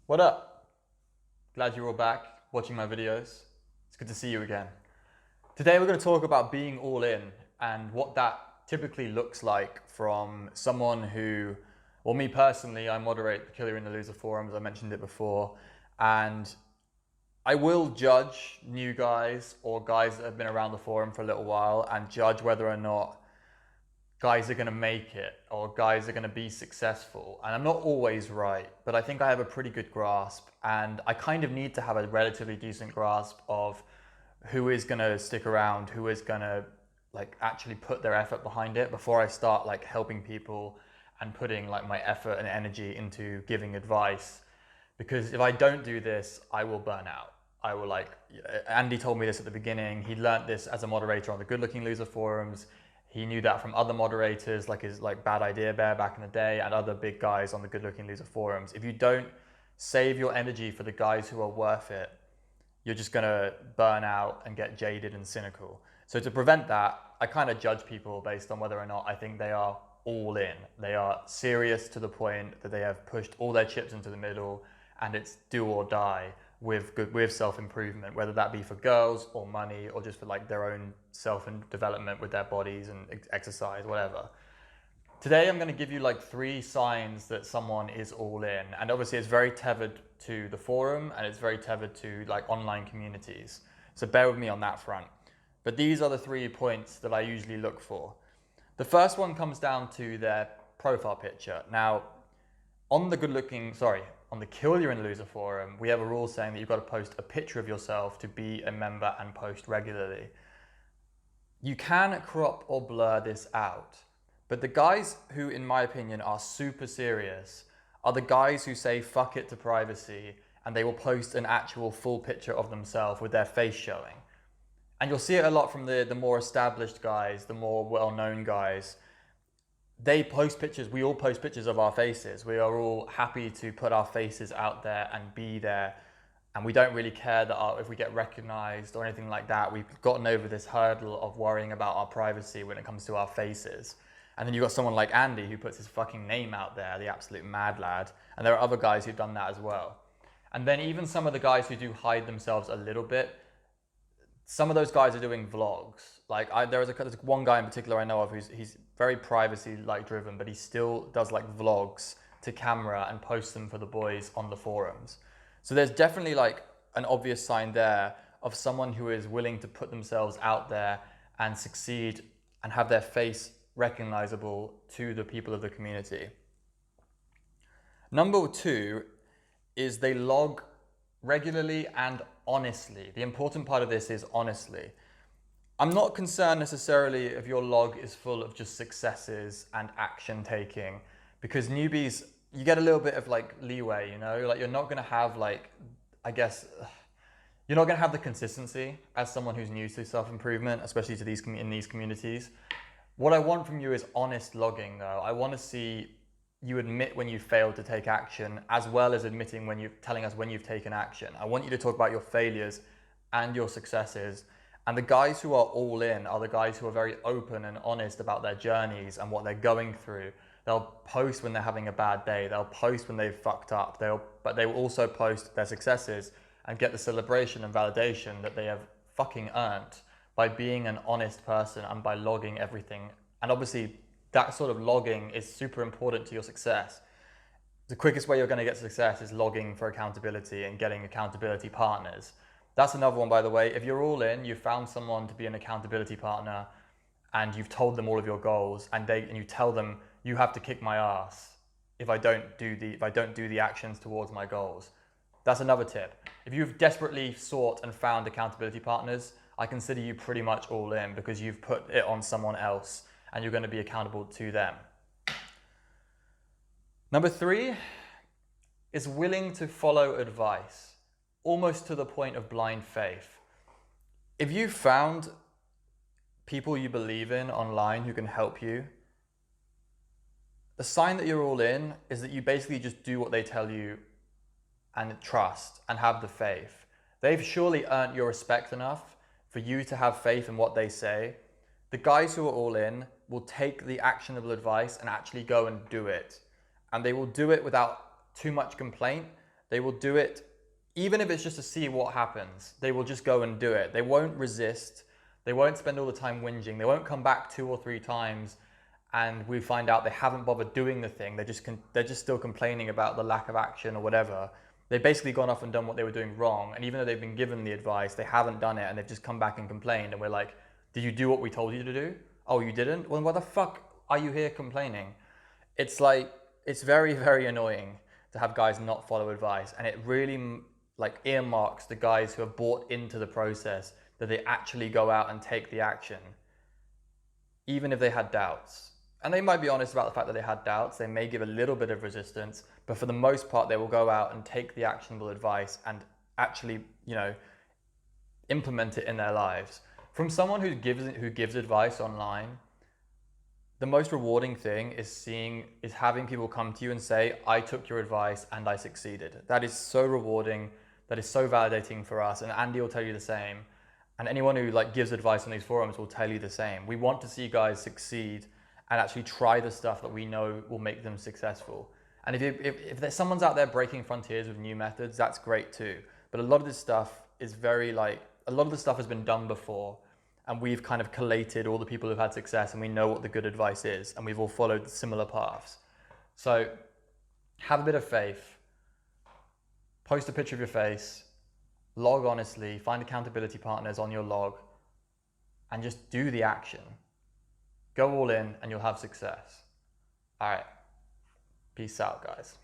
What up? Glad you're all back watching my videos. It's good to see you again. Today we're going to talk about being all in and what that typically looks like from someone who, well, me personally, I moderate the Killer and the Loser forums, I mentioned it before, and I will judge new guys or guys that have been around the forum for a little while and judge whether or not guys are going to make it or guys are going to be successful. And I'm not always right, but I think I have a pretty good grasp. And I kind of need to have a relatively decent grasp of who is going to stick around, who is going to like actually put their effort behind it before I start like helping people and putting like my effort and energy into giving advice. Because if I don't do this, I will burn out. I will like, Andy told me this at the beginning. He learned this as a moderator on the Good Looking Loser forums. He knew that from other moderators, like his like Bad Idea Bear back in the day, and other big guys on the Good Looking Loser forums. If you don't save your energy for the guys who are worth it, you're just gonna burn out and get jaded and cynical. So to prevent that, I kind of judge people based on whether or not I think they are all in. They are serious to the point that they have pushed all their chips into the middle, and it's do or die with self-improvement, whether that be for girls or money or just for like their own self-development with their bodies and exercise, whatever. Today I'm going to give you like 3 signs that someone is all in, and obviously it's very tethered to the forum and it's very tethered to like online communities, so bear with me on that front. But these are the 3 points that I usually look for. The first one comes down to their profile picture. Now, on the on the Kill Your and Loser forum, we have a rule saying that you've got to post a picture of yourself to be a member and post regularly. You can crop or blur this out, but the guys who, in my opinion, are super serious are the guys who say fuck it to privacy and they will post an actual full picture of themselves with their face showing. And you'll see it a lot from the more established guys, the more well-known guys. They post pictures, we all post pictures of our faces. We are all happy to put our faces out there and be there. And we don't really care that if we get recognized or anything like that. We've gotten over this hurdle of worrying about our privacy when it comes to our faces. And then you've got someone like Andy who puts his fucking name out there, the absolute mad lad. And there are other guys who've done that as well. And then even some of the guys who do hide themselves a little bit, some of those guys are doing vlogs. Like there's one guy in particular I know of he's very privacy like driven, but he still does like vlogs to camera and posts them for the boys on the forums. So there's definitely like an obvious sign there of someone who is willing to put themselves out there and succeed and have their face recognizable to the people of the community. Number 2 is they log regularly and honestly. The important part of this is honestly. I'm not concerned necessarily if your log is full of just successes and action taking, because newbies, you get a little bit of like leeway, you know, like you're not going to have like, I guess, you're not going to have the consistency as someone who's new to self-improvement, especially to in these communities. What I want from you is honest logging though. I want to see you admit when you failed to take action, as well as admitting when you're telling us when you've taken action. I want you to talk about your failures and your successes. And the guys who are all in are the guys who are very open and honest about their journeys and what they're going through. They'll post when they're having a bad day. They'll post when they've fucked up. But they will also post their successes and get the celebration and validation that they have fucking earned by being an honest person and by logging everything. And obviously, that sort of logging is super important to your success. The quickest way you're going to get success is logging for accountability and getting accountability partners. That's another one, by the way. If you're all in, you found someone to be an accountability partner and you've told them all of your goals and you tell them you have to kick my ass if I don't do the actions towards my goals. That's another tip. If you've desperately sought and found accountability partners, I consider you pretty much all in because you've put it on someone else and you're going to be accountable to them. Number 3 is willing to follow advice, almost to the point of blind faith. If you found people you believe in online who can help you, the sign that you're all in is that you basically just do what they tell you and trust and have the faith. They've surely earned your respect enough for you to have faith in what they say. The guys who are all in will take the actionable advice and actually go and do it. And they will do it without too much complaint. They will do it, even if it's just to see what happens. They will just go and do it. They won't resist. They won't spend all the time whinging. They won't come back 2 or 3 times and we find out they haven't bothered doing the thing. They're just still complaining about the lack of action or whatever. They've basically gone off and done what they were doing wrong. And even though they've been given the advice, they haven't done it and they've just come back and complained. And we're like, did you do what we told you to do? Oh, you didn't? Well, why the fuck are you here complaining? It's like, it's very, very annoying to have guys not follow advice. And it really like earmarks the guys who have bought into the process that they actually go out and take the action, even if they had doubts. And they might be honest about the fact that they had doubts. They may give a little bit of resistance, but for the most part, they will go out and take the actionable advice and actually, implement it in their lives. From someone who gives advice online, the most rewarding thing is having people come to you and say, I took your advice and I succeeded. That is so rewarding. That is so validating for us. And Andy will tell you the same. And anyone who gives advice on these forums will tell you the same. We want to see guys succeed and actually try the stuff that we know will make them successful. And if there's someone's out there breaking frontiers with new methods, that's great too. But a lot of this stuff is a lot of the stuff has been done before, and we've kind of collated all the people who've had success and we know what the good advice is, and we've all followed similar paths. So have a bit of faith, post a picture of your face, log honestly, find accountability partners on your log, and just do the action. Go all in and you'll have success. All right. Peace out, guys.